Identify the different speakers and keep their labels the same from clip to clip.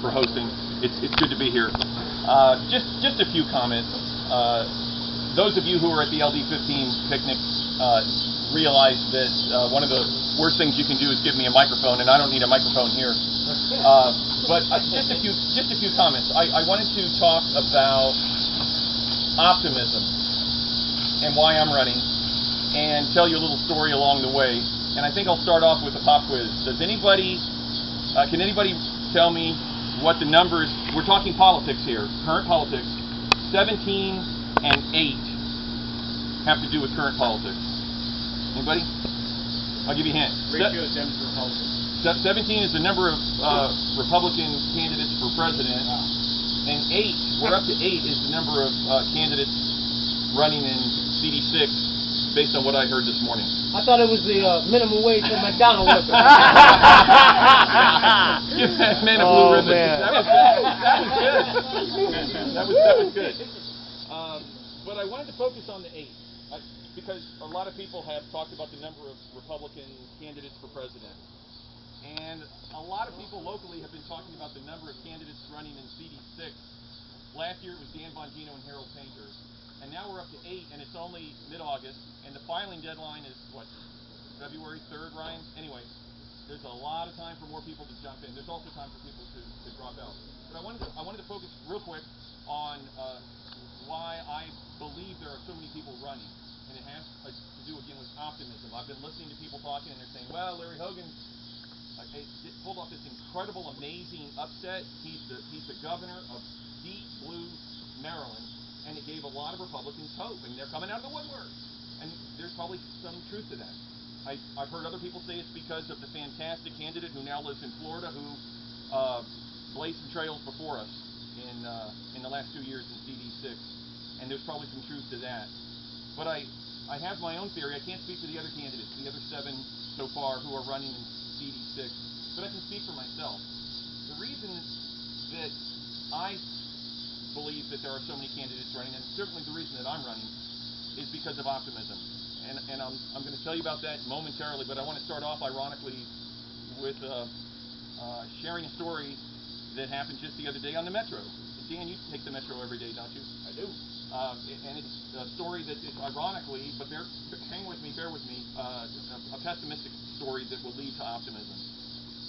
Speaker 1: for hosting. It's good to be here. Just a few comments. Those of you who were at the LD15 picnic realize that one of the worst things you can do is give me a microphone, and I don't need a microphone here. But just a few comments. I wanted to talk about optimism and why I'm running, and tell you a little story along the way. And I think I'll start off with a pop quiz. Does anybody, can anybody tell me what the numbers, we're talking politics here, current politics, 17 and 8 have to do with current politics. Anybody? I'll give you a hint. 17 is the number of Republican candidates for president, and 8, we're up to 8, is the number of candidates running in CD6, based on what I heard this morning.
Speaker 2: I thought it was the minimum wage for McDonald's workers.
Speaker 1: Give that man a blue ribbon. Man. That was good. That was good. But I wanted to focus on the 8, because a lot of people have talked about the number of Republican candidates for president. And a lot of people locally have been talking about the number of candidates running in CD6. Last year it was Dan Bongino and Harold Painter. And now we're up to 8, and it's only mid-August, and the filing deadline is, what, February 3rd, Ryan? Anyway, there's a lot of time for more people to jump in. There's also time for people to drop out. But I wanted to focus real quick on why I believe there are so many people running, and it has to do, again, with optimism. I've been listening to people talking, and they're saying, well, Larry Hogan pulled off this incredible, amazing upset. He's the governor of deep blue Maryland, and it gave a lot of Republicans hope, and they're coming out of the woodwork. And there's probably some truth to that. I've heard other people say it's because of the fantastic candidate who now lives in Florida, who blazed some trails before us in the last 2 years in CD6, and there's probably some truth to that. But I have my own theory. I can't speak for the other candidates, the other 7 so far who are running in CD6, but I can speak for myself. The reason that I believe that there are so many candidates running, and certainly the reason that I'm running, is because of optimism. And I'm going to tell you about that momentarily, but I want to start off ironically with sharing a story that happened just the other day on the Metro. Dan, you take the Metro every day, don't you?
Speaker 3: I do.
Speaker 1: And it's a story that is ironically, but hang with me, bear with me, a pessimistic story that will lead to optimism.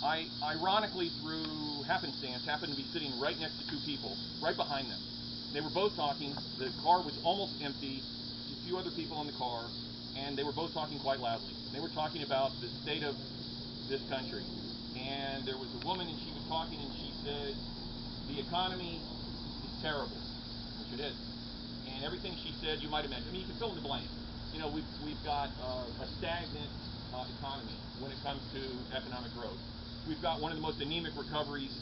Speaker 1: I, ironically, through happenstance, happened to be sitting right next to 2 people, right behind them. They were both talking. The car was almost empty, a few other people in the car, and they were both talking quite loudly. They were talking about the state of this country. And there was a woman, and she was talking, and she said, the economy is terrible, which it is. And everything she said, you might imagine. I mean, you can fill in the blank. You know, we've got a stagnant economy when it comes to economic growth. We've got one of the most anemic recoveries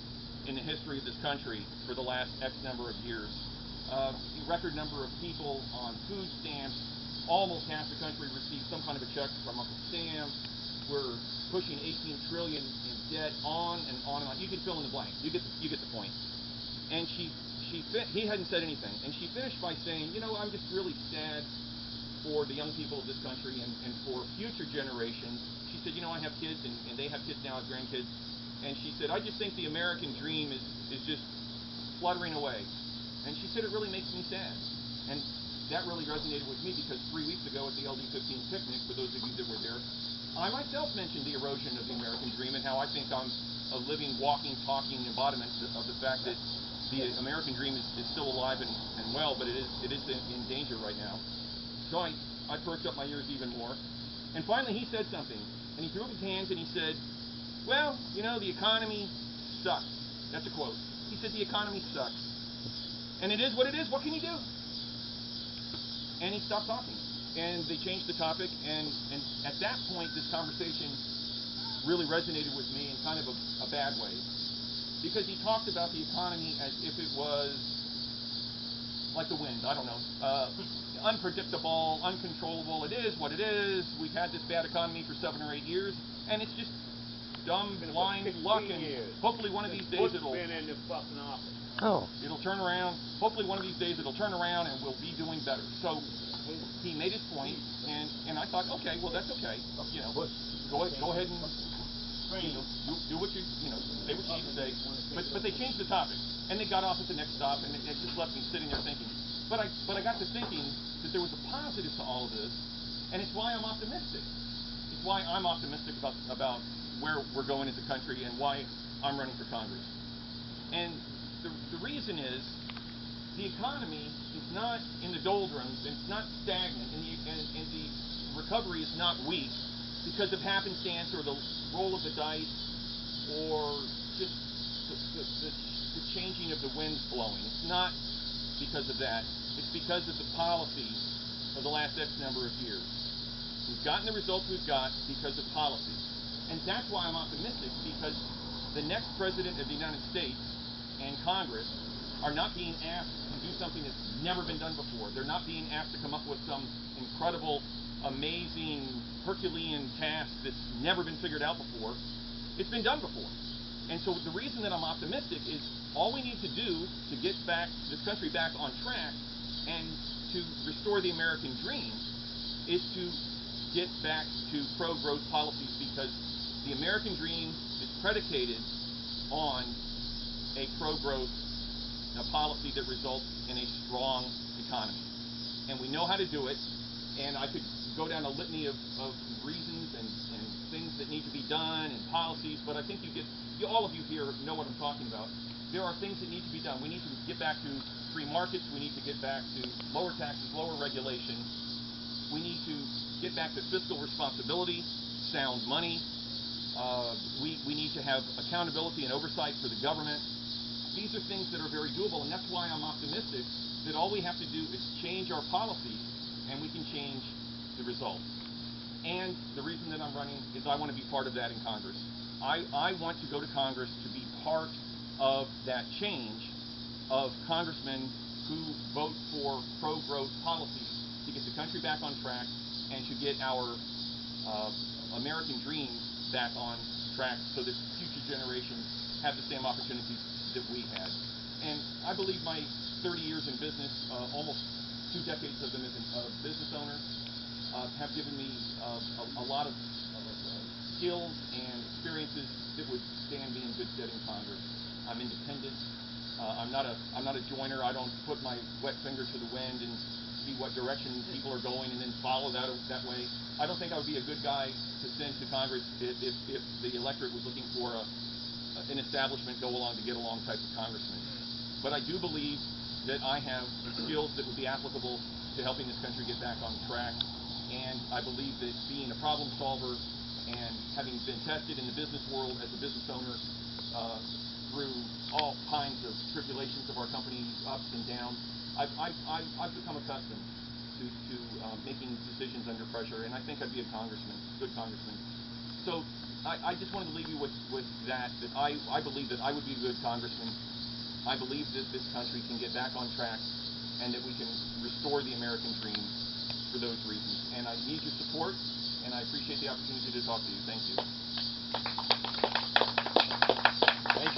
Speaker 1: in the history of this country for the last X number of years. A record number of people on food stamps. Almost half the country receives some kind of a check from Uncle Sam. We're pushing $18 trillion in debt, on and on and on. You can fill in the blank. You get the point. And he hadn't said anything, and she finished by saying, you know, I'm just really sad for the young people of this country and for future generations. She said, you know, I have kids, and they have kids now, have grandkids, and she said, I just think the American dream is just fluttering away. And she said, it really makes me sad. And that really resonated with me, because 3 weeks ago at the LD15 picnic, for those of you that were there, I myself mentioned the erosion of the American dream and how I think I'm a living, walking, talking embodiment of the fact that the American dream is still alive and well, but it is in danger right now. So I perked up my ears even more. And finally he said something, and he threw up his hands and he said, well, you know, the economy sucks. That's a quote. He said, the economy sucks. And it is what it is. What can you do? And he stopped talking. And they changed the topic, and at that point this conversation really resonated with me in kind of a bad way. Because he talked about the economy as if it was like the wind, I don't know, unpredictable, uncontrollable. It is what it is. We've had this bad economy for 7 or 8 years, and it's just dumb, blind luck, and hopefully one of these days it'll turn around. Hopefully one of these days it'll turn around and we'll be doing better. So he made his point, and I thought, okay, well, that's okay. You know, go ahead and do what you know, say what you need to say. But they changed the topic, and they got off at the next stop, and it just left me sitting there thinking. But I got to thinking that there was a positive to all of this, and it's why I'm optimistic. It's why I'm optimistic about where we're going as a country and why I'm running for Congress. And the reason is the economy is not in the doldrums, it's not stagnant, and the recovery is not weak because of happenstance or the roll of the dice or just the changing of the winds blowing. It's not because of that. It's because of the policies of the last X number of years. We've gotten the results we've got because of policy. And that's why I'm optimistic, because the next President of the United States and Congress are not being asked to do something that's never been done before. They're not being asked to come up with some incredible, amazing, Herculean task that's never been figured out before. It's been done before. And so the reason that I'm optimistic is all we need to do to get this country back on track and to restore the American dream is to get back to pro-growth policies, because the American dream is predicated on a pro-growth policy that results in a strong economy. And we know how to do it, and I could go down a litany of reasons and things that need to be done and policies, but I think all of you here know what I'm talking about. There are things that need to be done. We need to get back to free markets. We need to get back to lower taxes, lower regulation. We need to get back to fiscal responsibility, sound money. We need to have accountability and oversight for the government. These are things that are very doable, and that's why I'm optimistic that all we have to do is change our policies, and we can change the results. And the reason that I'm running is I want to be part of that in Congress. I want to go to Congress to be part of that change of congressmen who vote for pro-growth policies to get the country back on track and to get our American dream back on track so that future generations have the same opportunities that we had. And I believe my 30 years in business, almost 2 decades of them as a business owner, have given me a lot of skills and experiences that would stand me in good stead in Congress. I'm independent. I'm not a joiner. I don't put my wet finger to the wind and see what direction people are going and then follow that way. I don't think I would be a good guy to send to Congress if the electorate was looking for an establishment go along to get along type of congressman. But I do believe that I have skills that would be applicable to helping this country get back on track. And I believe that being a problem solver and having been tested in the business world as a business owner through all kinds of tribulations of our company, ups and downs, I've become accustomed to making decisions under pressure, and I think I'd be a congressman, good congressman. So I just wanted to leave you with that I believe that I would be a good congressman. I believe that this country can get back on track and that we can restore the American dream for those reasons. And I need your support, and I appreciate the opportunity to talk to you. Thank you.